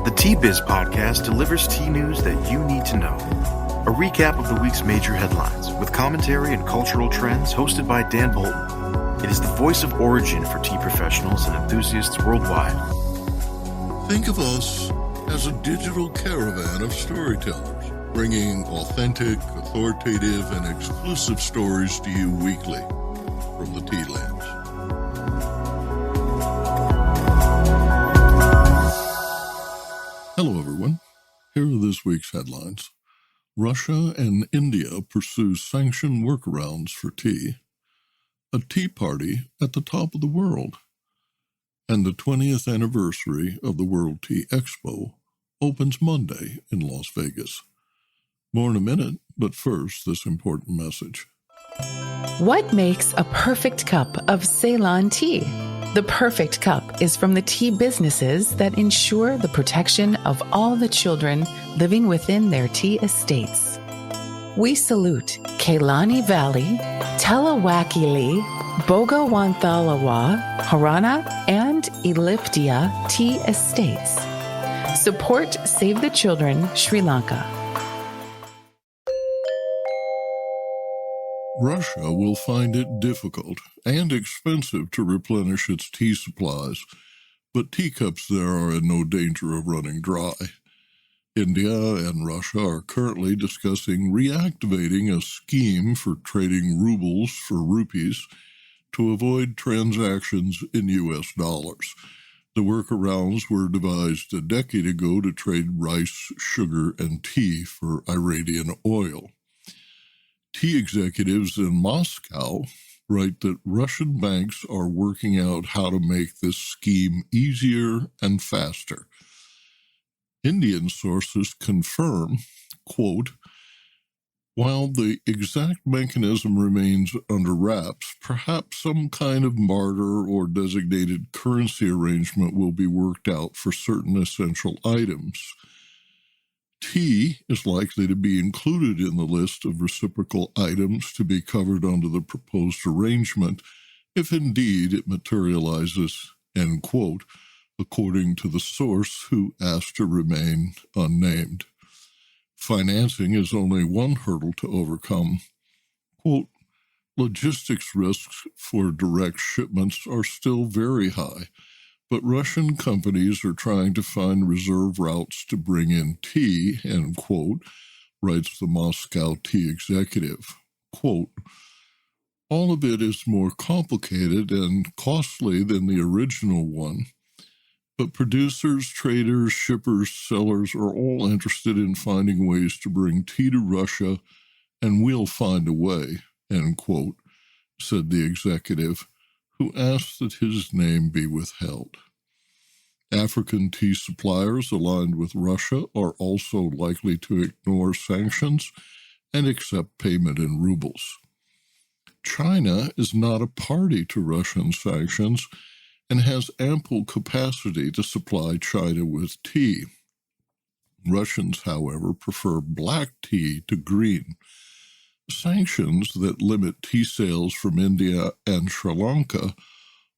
The Tea Biz podcast delivers tea news that you need to know. A recap of the week's major headlines with commentary and cultural trends hosted by Dan Bolton. It is the voice of origin for tea professionals and enthusiasts worldwide. Think of us as a digital caravan of storytellers, bringing authentic, authoritative, and exclusive stories to you weekly from the Tea Lands. Hello, everyone. Here are this week's headlines. Russia and India pursue sanction workarounds for tea. A tea party at the top of the world. And the 20th anniversary of the World Tea Expo opens Monday in Las Vegas. More in a minute, but first, this important message. What makes a perfect cup of Ceylon tea? The perfect cup is from the tea businesses that ensure the protection of all the children living within their tea estates. We salute Kailani Valley, Telawakili, Bogawanthalawa, Harana, and Elliptia tea estates. Support Save the Children, Sri Lanka. Russia will find it difficult and expensive to replenish its tea supplies, but teacups there are in no danger of running dry. India and Russia are currently discussing reactivating a scheme for trading rubles for rupees to avoid transactions in U.S. dollars. The workarounds were devised a decade ago to trade rice, sugar, and tea for Iranian oil. Tea executives in Moscow write that Russian banks are working out how to make this scheme easier and faster. Indian sources confirm, quote, while the exact mechanism remains under wraps, perhaps some kind of barter or designated currency arrangement will be worked out for certain essential items. Tea is likely to be included in the list of reciprocal items to be covered under the proposed arrangement, if indeed it materializes, end quote, according to the source who asked to remain unnamed. Financing is only one hurdle to overcome. Quote, logistics risks for direct shipments are still very high, but Russian companies are trying to find reserve routes to bring in tea, end quote, writes the Moscow tea executive. Quote, all of it is more complicated and costly than the original one, but producers, traders, shippers, sellers are all interested in finding ways to bring tea to Russia, and we'll find a way, end quote, said the executive, who asked that his name be withheld. African tea suppliers aligned with Russia are also likely to ignore sanctions and accept payment in rubles. China is not a party to Russian sanctions and has ample capacity to supply China with tea. Russians, however, prefer black tea to green. Sanctions that limit tea sales from India and Sri Lanka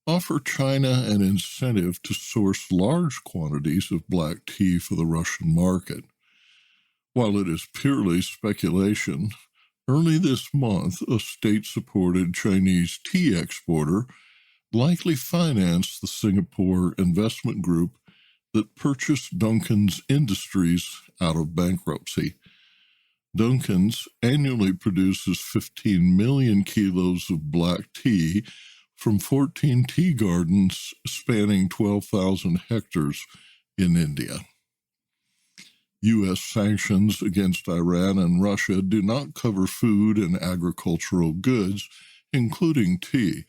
offer China an incentive to source large quantities of black tea for the Russian market. While it is purely speculation, early this month, a state-supported Chinese tea exporter likely financed the Singapore investment group that purchased Duncan's Industries out of bankruptcy. Duncan's annually produces 15 million kilos of black tea from 14 tea gardens spanning 12,000 hectares in India. U.S. sanctions against Iran and Russia do not cover food and agricultural goods, including tea,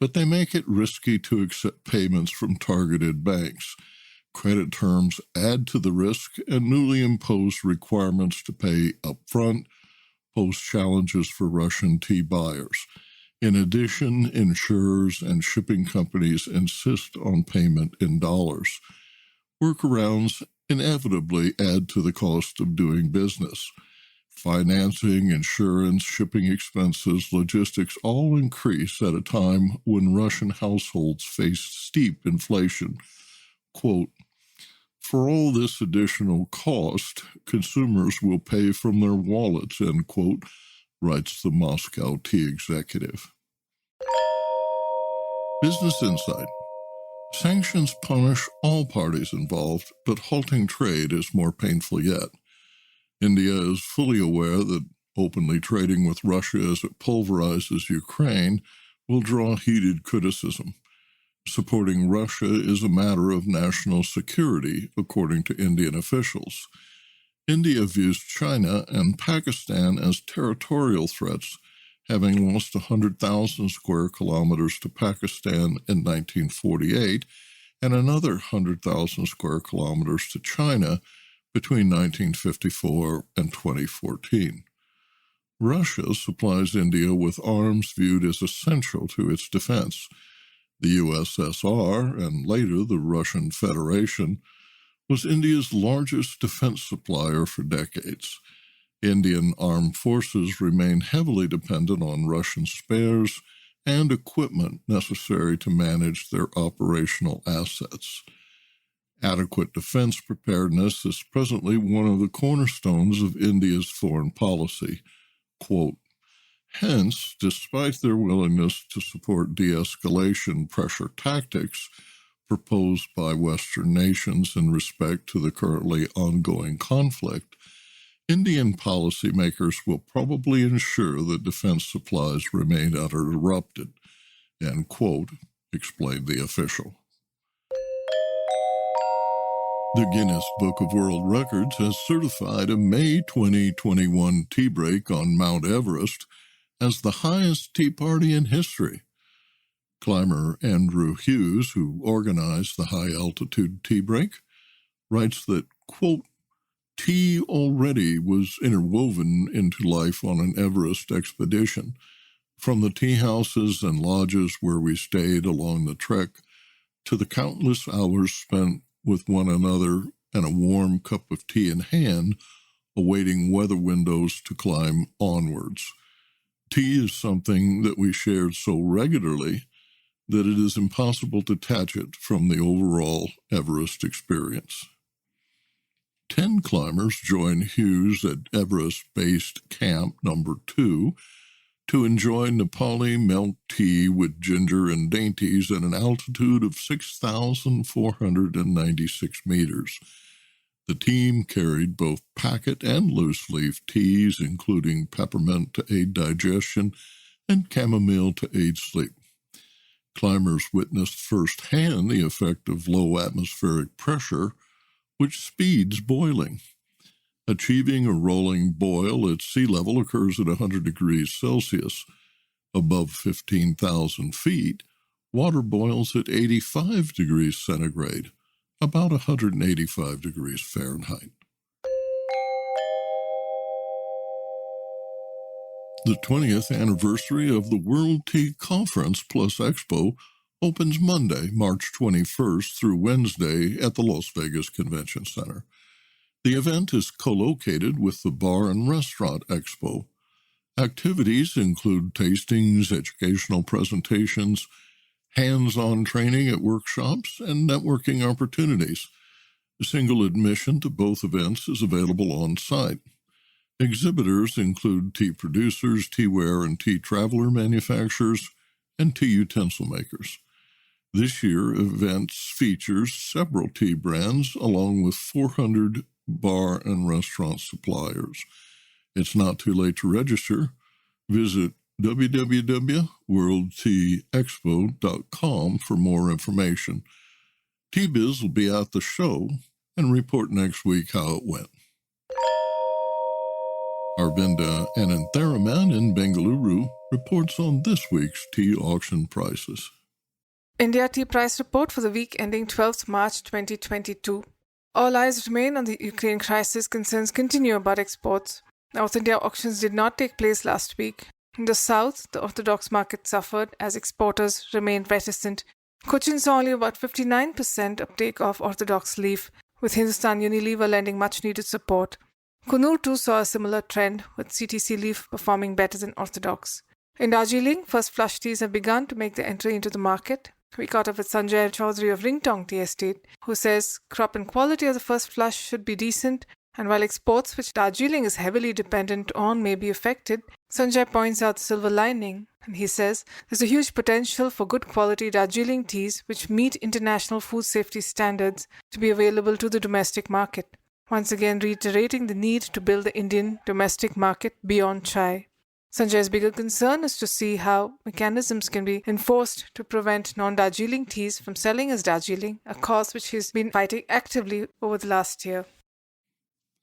but they make it risky to accept payments from targeted banks. Credit terms add to the risk, and newly imposed requirements to pay upfront pose challenges for Russian tea buyers. In addition, insurers and shipping companies insist on payment in dollars. Workarounds inevitably add to the cost of doing business. Financing, insurance, shipping expenses, logistics all increase at a time when Russian households face steep inflation. Quote, For all this additional cost, consumers will pay from their wallets, end quote, writes the Moscow tea executive. Business Insight. Sanctions punish all parties involved, but halting trade is more painful yet. India is fully aware that openly trading with Russia as it pulverizes Ukraine will draw heated criticism. Supporting Russia is a matter of national security, according to Indian officials. India views China and Pakistan as territorial threats, having lost 100,000 square kilometers to Pakistan in 1948 and another 100,000 square kilometers to China between 1954 and 2014. Russia supplies India with arms viewed as essential to its defense. The USSR, and later the Russian Federation, was India's largest defense supplier for decades. Indian armed forces remain heavily dependent on Russian spares and equipment necessary to manage their operational assets. Adequate defense preparedness is presently one of the cornerstones of India's foreign policy. Quote, hence, despite their willingness to support de-escalation pressure tactics proposed by Western nations in respect to the currently ongoing conflict, Indian policymakers will probably ensure that defense supplies remain uninterrupted, end quote, explained the official. The Guinness Book of World Records has certified a May 2021 tea break on Mount Everest as the highest tea party in history. Climber Andrew Hughes, who organized the high-altitude tea break, writes that, quote, tea already was interwoven into life on an Everest expedition. From the tea houses and lodges where we stayed along the trek to the countless hours spent with one another and a warm cup of tea in hand, awaiting weather windows to climb onwards. Tea is something that we shared so regularly that it is impossible to detach it from the overall Everest experience. 10 climbers join Hughes at Everest-based Camp Number 2 to enjoy Nepali milk tea with ginger and dainties at an altitude of 6,496 meters. The team carried both packet and loose-leaf teas, including peppermint to aid digestion and chamomile to aid sleep. Climbers witnessed firsthand the effect of low atmospheric pressure, which speeds boiling. Achieving a rolling boil at sea level occurs at 100 degrees Celsius. Above 15,000 feet, water boils at 85 degrees centigrade, about 185 degrees Fahrenheit. The 20th anniversary of the World Tea Conference plus Expo opens Monday, March 21st through Wednesday at the Las Vegas Convention Center. The event is co-located with the Bar and Restaurant Expo. Activities include tastings, educational presentations, hands-on training at workshops, and networking opportunities. Single admission to both events is available on site. Exhibitors include tea producers, teaware and tea traveler manufacturers, and tea utensil makers. This year, events features several tea brands along with 400 bar and restaurant suppliers. It's not too late to register. Visit www.worldteaexpo.com for more information. Tea Biz will be at the show and report next week how it went. Arvinda Anantharaman in Bengaluru reports on this week's tea auction prices. India Tea Price Report for the week ending 12th March 2022. All eyes remain on the Ukraine crisis. Concerns continue about exports. North India auctions did not take place last week. In the south, the orthodox market suffered as exporters remained reticent. Cochin saw only about 59% uptake of orthodox leaf, with Hindustan Unilever lending much-needed support. Kannur too saw a similar trend, with CTC leaf performing better than orthodox. In Darjeeling, first flush teas have begun to make their entry into the market. We caught up with Sanjay Chaudhary of Ringtong Tea Estate, who says crop and quality of the first flush should be decent, and while exports, which Darjeeling is heavily dependent on, may be affected, Sanjay points out the silver lining, and he says there's a huge potential for good quality Darjeeling teas which meet international food safety standards to be available to the domestic market, once again reiterating the need to build the Indian domestic market beyond chai. Sanjay's bigger concern is to see how mechanisms can be enforced to prevent non-Darjeeling teas from selling as Darjeeling, a cause which he's been fighting actively over the last year.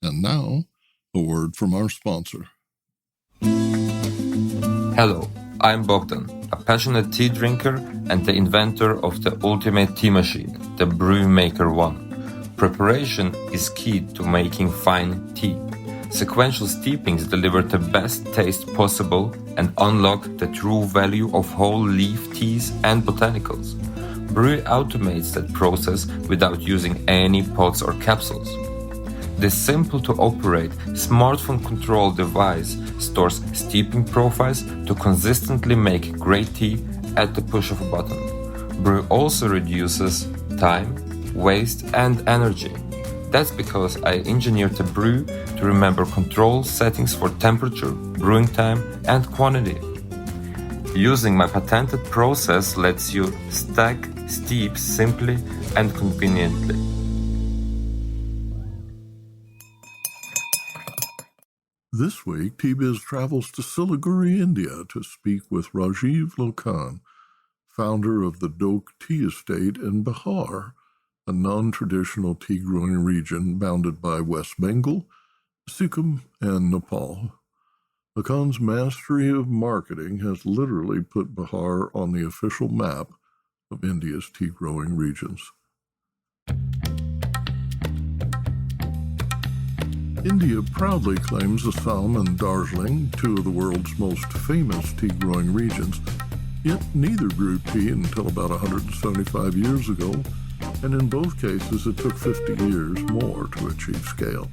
And now, a word from our sponsor. Hello, I'm Bogdan, a passionate tea drinker and the inventor of the ultimate tea machine, the Brew Maker 1. Preparation is key to making fine tea. Sequential steepings deliver the best taste possible and unlock the true value of whole leaf teas and botanicals. Brew automates that process without using any pots or capsules. This simple-to-operate, smartphone-controlled device stores steeping profiles to consistently make great tea at the push of a button. Brew also reduces time, waste, and energy. That's because I engineered the brew to remember control settings for temperature, brewing time, and quantity. Using my patented process lets you stack steep simply and conveniently. This week, Tea Biz travels to Siliguri, India to speak with Rajiv Lochan, founder of the Doke Tea Estate in Bihar, a non-traditional tea-growing region bounded by West Bengal, Sikkim, and Nepal. Lochan's mastery of marketing has literally put Bihar on the official map of India's tea-growing regions. India proudly claims Assam and Darjeeling, two of the world's most famous tea-growing regions, yet neither grew tea until about 175 years ago, and in both cases it took 50 years more to achieve scale.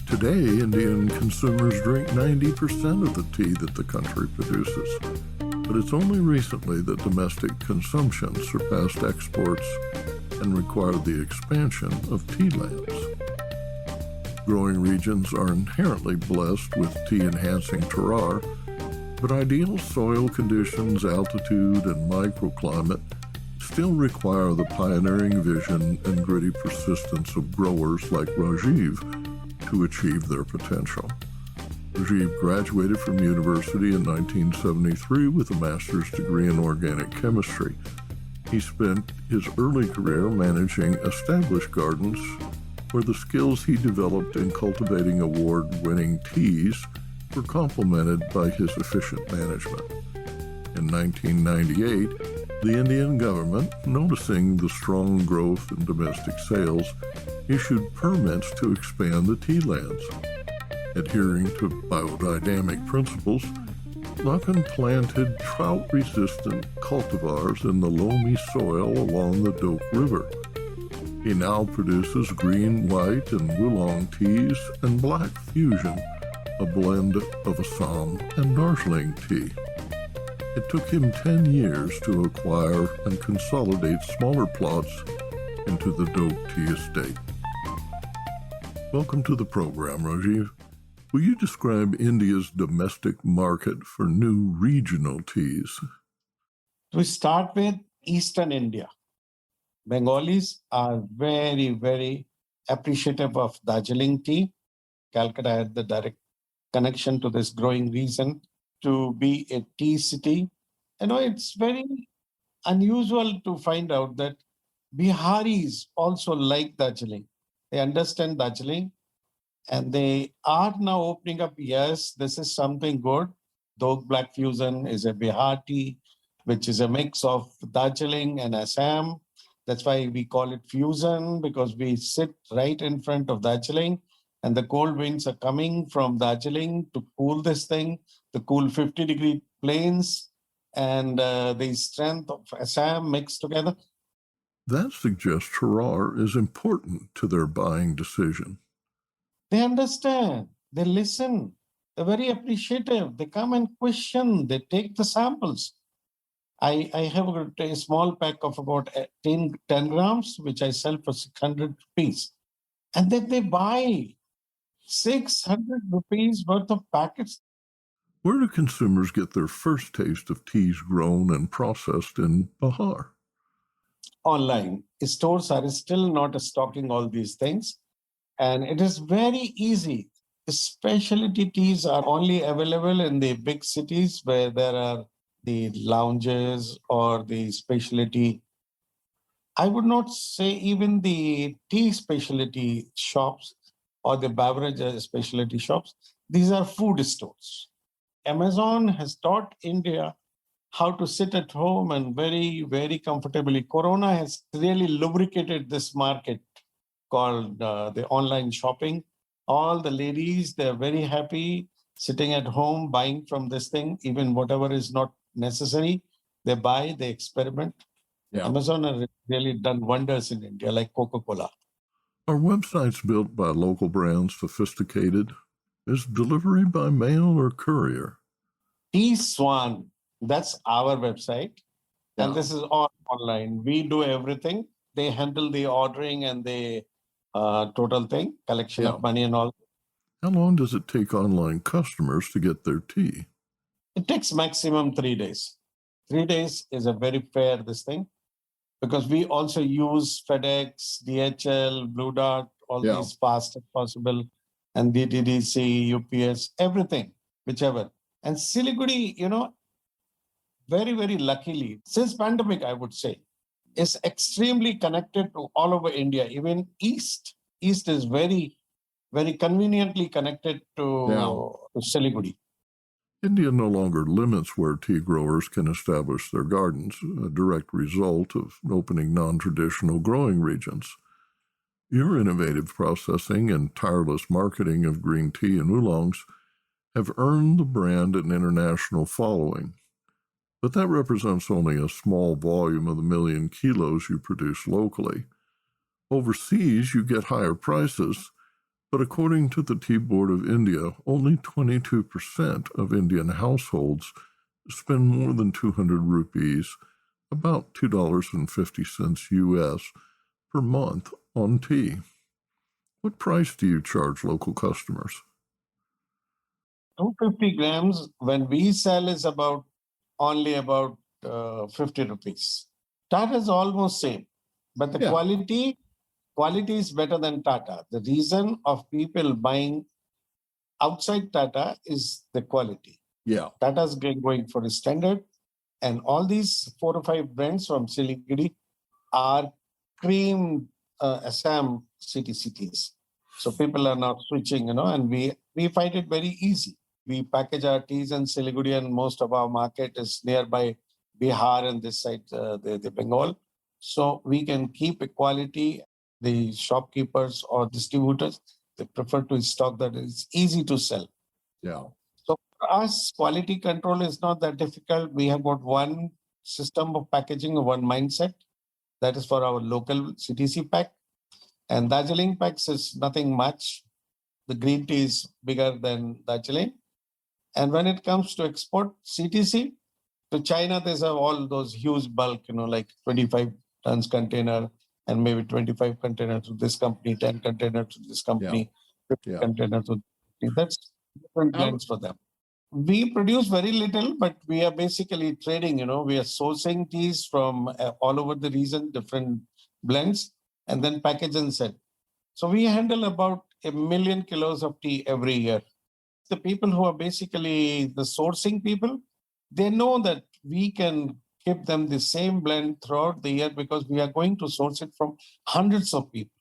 Today, Indian consumers drink 90% of the tea that the country produces, but it's only recently that domestic consumption surpassed exports and required the expansion of tea lands. Growing regions are inherently blessed with tea-enhancing terroir, but ideal soil conditions, altitude, and microclimate still require the pioneering vision and gritty persistence of growers like Rajiv to achieve their potential. Rajiv graduated from university in 1973 with a master's degree in organic chemistry. He spent his early career managing established gardens where the skills he developed in cultivating award-winning teas were complemented by his efficient management. In 1998, the Indian government, noticing the strong growth in domestic sales, issued permits to expand the tea lands. Adhering to biodynamic principles, Lochan planted drought-resistant cultivars in the loamy soil along the Doke River. He now produces green, white, and oolong teas and black fusion, a blend of Assam and Darjeeling tea. It took him 10 years to acquire and consolidate smaller plots into the Doke Tea Estate. Welcome to the program, Rajiv. Will you describe India's domestic market for new regional teas? To start with, Eastern India. Bengalis are very, very appreciative of Darjeeling tea. Calcutta had the direct connection to this growing region to be a tea city. It's very unusual to find out that Biharis also like Darjeeling. They understand Darjeeling and they are now opening up, yes, this is something good. Doke Black Fusion is a Bihar tea, which is a mix of Darjeeling and Assam. That's why we call it fusion, because we sit right in front of Darjeeling and the cold winds are coming from Darjeeling to cool this thing, to cool 50-degree plains and the strength of Assam mixed together. That suggests terroir is important to their buying decision. They understand, they listen, they're very appreciative. They come and question, they take the samples. I have a small pack of about 10 grams, which I sell for 600 rupees. And then they buy 600 rupees worth of packets. Where do consumers get their first taste of teas grown and processed in Bihar? Online. Stores are still not stocking all these things. And it is very easy. Specialty teas are only available in the big cities where there are the lounges or the specialty. I would not say even the tea specialty shops or the beverage specialty shops. These are food stores. Amazon has taught India how to sit at home and very, very comfortably. Corona has really lubricated this market called the online shopping. All the ladies, they're very happy sitting at home, buying from this thing, even whatever is not necessary. They buy, they experiment. Yeah. Amazon has really done wonders in India, like Coca-Cola. Are websites built by local brands sophisticated? Is delivery by mail or courier? Tea Swan, that's our website. Yeah. And this is all online. We do everything. They handle the ordering and the total thing, collection Yeah. of money and all. How long does it take online customers to get their tea? It takes maximum 3 days. 3 days is a very fair this thing, because we also use FedEx, DHL, Blue Dart, all Yeah. these fast as possible, and DTDC, UPS, everything, whichever. And Siliguri, very, very luckily, since pandemic, I would say, is extremely connected to all over India, even East. East is very, very conveniently connected to Siliguri. India no longer limits where tea growers can establish their gardens, a direct result of opening non-traditional growing regions. Your innovative processing and tireless marketing of green tea and oolongs have earned the brand an international following. But that represents only a small volume of the 1,000,000 kilos you produce locally. Overseas, you get higher prices, but according to the Tea Board of India, only 22% of Indian households spend more than 200 rupees, about $2.50 US, per month on tea. What price do you charge local customers? 250 grams, when we sell, is only about 50 rupees. Tata is almost same, but the quality is better than Tata. The reason of people buying outside Tata is the quality. Yeah. Tata's going for a standard, and all these 4 or 5 brands from Siliguri are cream Assam cities. So people are not switching, and we find it very easy. We package our teas in Siliguri, and most of our market is nearby Bihar and this side, the Bengal. So we can keep equality. The shopkeepers or distributors, they prefer to stock that it's easy to sell. Yeah. So for us, quality control is not that difficult. We have got one system of packaging, one mindset. That is for our local CTC pack. And Darjeeling packs is nothing much. The green tea is bigger than Darjeeling. And when it comes to export CTC, to China, there's all those huge bulk, like 25 tons container, and maybe 25 containers to this company, 10 containers to this company, 50 containers to that's different blends for them. We produce very little, but we are basically trading, we are sourcing teas from all over the region, different blends, and then package and sell. So we handle about 1,000,000 kilos of tea every year. The people who are basically the sourcing people, they know that we can give them the same blend throughout the year, because we are going to source it from hundreds of people.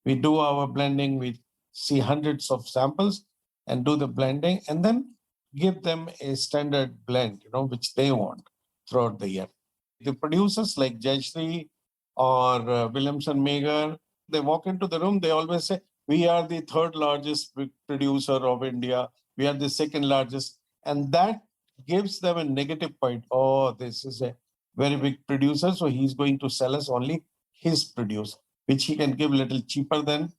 We do our blending, we see hundreds of samples and do the blending, and then give them a standard blend, which they want throughout the year. The producers like Jayashree or Williamson Mager, they walk into the room, they always say, we are the third largest producer of India. We are the second largest. And that gives them a negative point. Oh, this is a very big producer, so he's going to sell us only his produce, which he can give a little cheaper than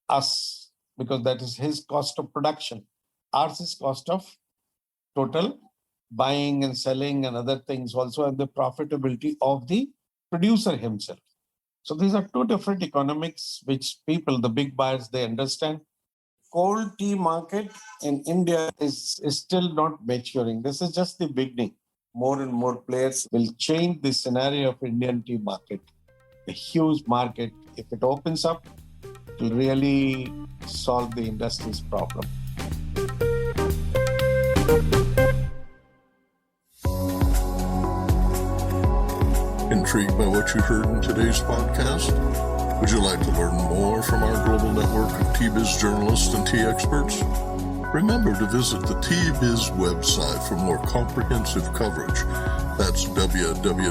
us, because that is his cost of production. Ours is cost of total buying and selling and other things also, and the profitability of the producer himself. So these are two different economics which people, the big buyers, they understand. Cold tea market in India is still not maturing. This is just the beginning. More and more players will change the scenario of Indian tea market. A huge market, if it opens up, it will really solve the industry's problem. Intrigued by what you heard in today's podcast? Would you like to learn more from our global network of Tea Biz journalists and tea experts? Remember to visit the Tea Biz website for more comprehensive coverage. That's www.t-biz.com.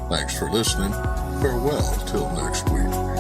Thanks for listening. Farewell till next week.